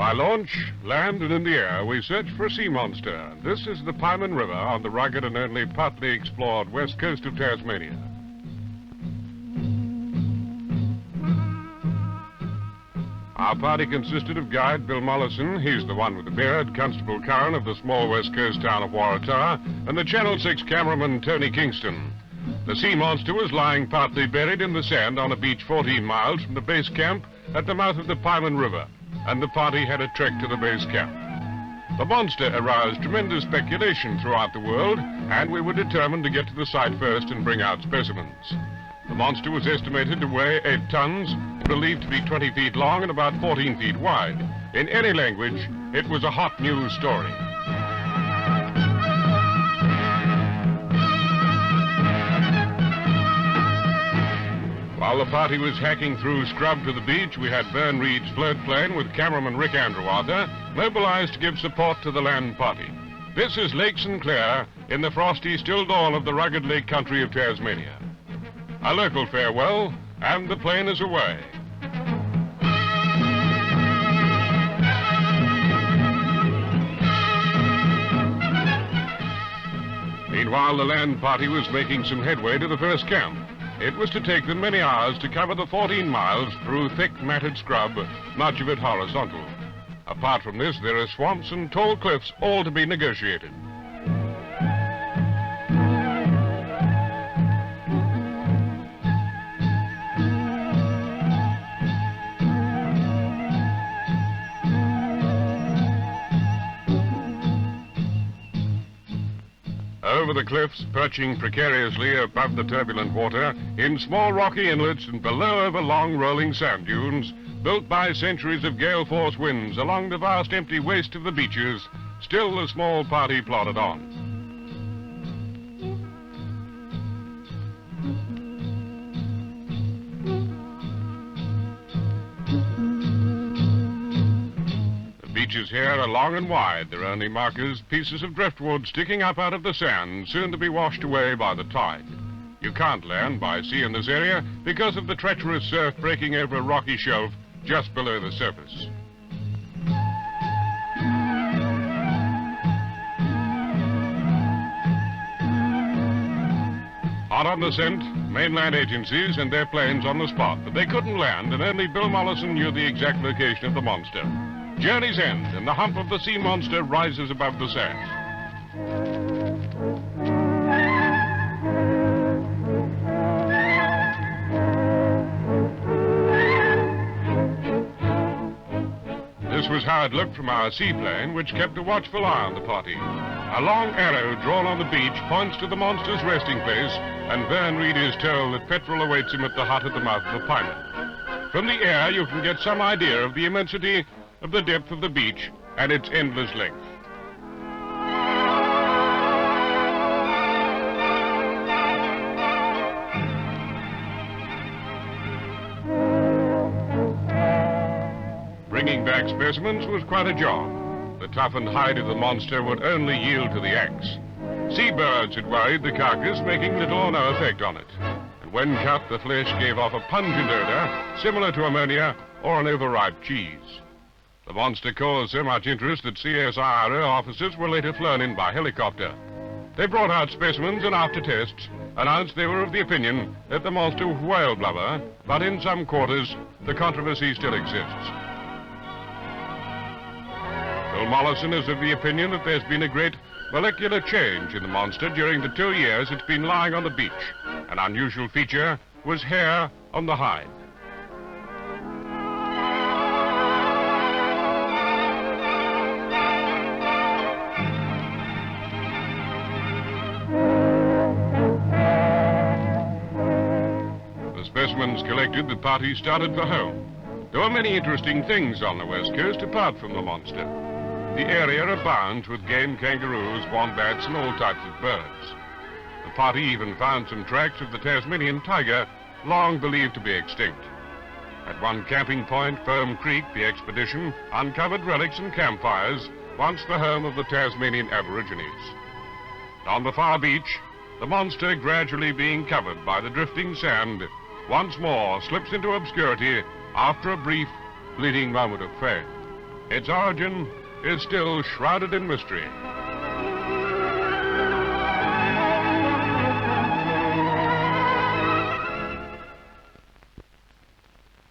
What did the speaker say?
By launch, land, and in the air, we search for a sea monster. This is the Pieman River on the rugged and only partly explored west coast of Tasmania. Our party consisted of guide Bill Mollison, he's the one with the beard, Constable Curran of the small west coast town of Waratah, and the Channel 6 cameraman Tony Kingston. The sea monster was lying partly buried in the sand on a beach 14 miles from the base camp at the mouth of the Pieman River, and the party had a trek to the base camp. The monster aroused tremendous speculation throughout the world, and we were determined to get to the site first and bring out specimens. The monster was estimated to weigh 8 tons, believed to be 20 feet long and about 14 feet wide. In any language, it was a hot news story. While the party was hacking through scrub to the beach, we had Vern Reed's float plane with cameraman Rick Waratah mobilized to give support to the land party. This is Lake St. Clair in the frosty still dawn of the rugged lake country of Tasmania. A local farewell, and the plane is away. Meanwhile, the land party was making some headway to the first camp. It was to take them many hours to cover the 14 miles through thick matted scrub, much of it horizontal. Apart from this, there are swamps and tall cliffs, all to be negotiated. Over the cliffs, perching precariously above the turbulent water, in small rocky inlets and below over long rolling sand dunes, built by centuries of gale-force winds along the vast empty waste of the beaches, still the small party plodded on. Beaches here are long and wide. Their only markers, pieces of driftwood sticking up out of the sand, soon to be washed away by the tide. You can't land by sea in this area because of the treacherous surf breaking over a rocky shelf just below the surface. Hot on the scent, mainland agencies and their planes on the spot, but they couldn't land, and only Bill Mollison knew the exact location of the monster. Journey's end, and the hump of the sea monster rises above the sand. This was how it looked from our seaplane, which kept a watchful eye on the party. A long arrow drawn on the beach points to the monster's resting place, and Vern Reed is told that petrol awaits him at the hut at the mouth of the Pieman. From the air, you can get some idea of the immensity of the depth of the beach and its endless length. Bringing back specimens was quite a job. The toughened hide of the monster would only yield to the axe. Seabirds had worried the carcass, making little or no effect on it. And when cut, the flesh gave off a pungent odor similar to ammonia or an overripe cheese. The monster caused so much interest that CSIRO officers were later flown in by helicopter. They brought out specimens and after tests announced they were of the opinion that the monster was whale blubber, but in some quarters the controversy still exists. Bill Mollison is of the opinion that there's been a great molecular change in the monster during the 2 years it's been lying on the beach. An unusual feature was hair on the hide. Specimens collected, the party started for home. There were many interesting things on the west coast apart from the monster. The area abounds with game kangaroos, wombats, and all types of birds. The party even found some tracks of the Tasmanian tiger, long believed to be extinct. At one camping point, Foam Creek, the expedition uncovered relics and campfires, once the home of the Tasmanian Aborigines. On the far beach, the monster, gradually being covered by the drifting sand, once more slips into obscurity after a brief, fleeting moment of fame. Its origin is still shrouded in mystery.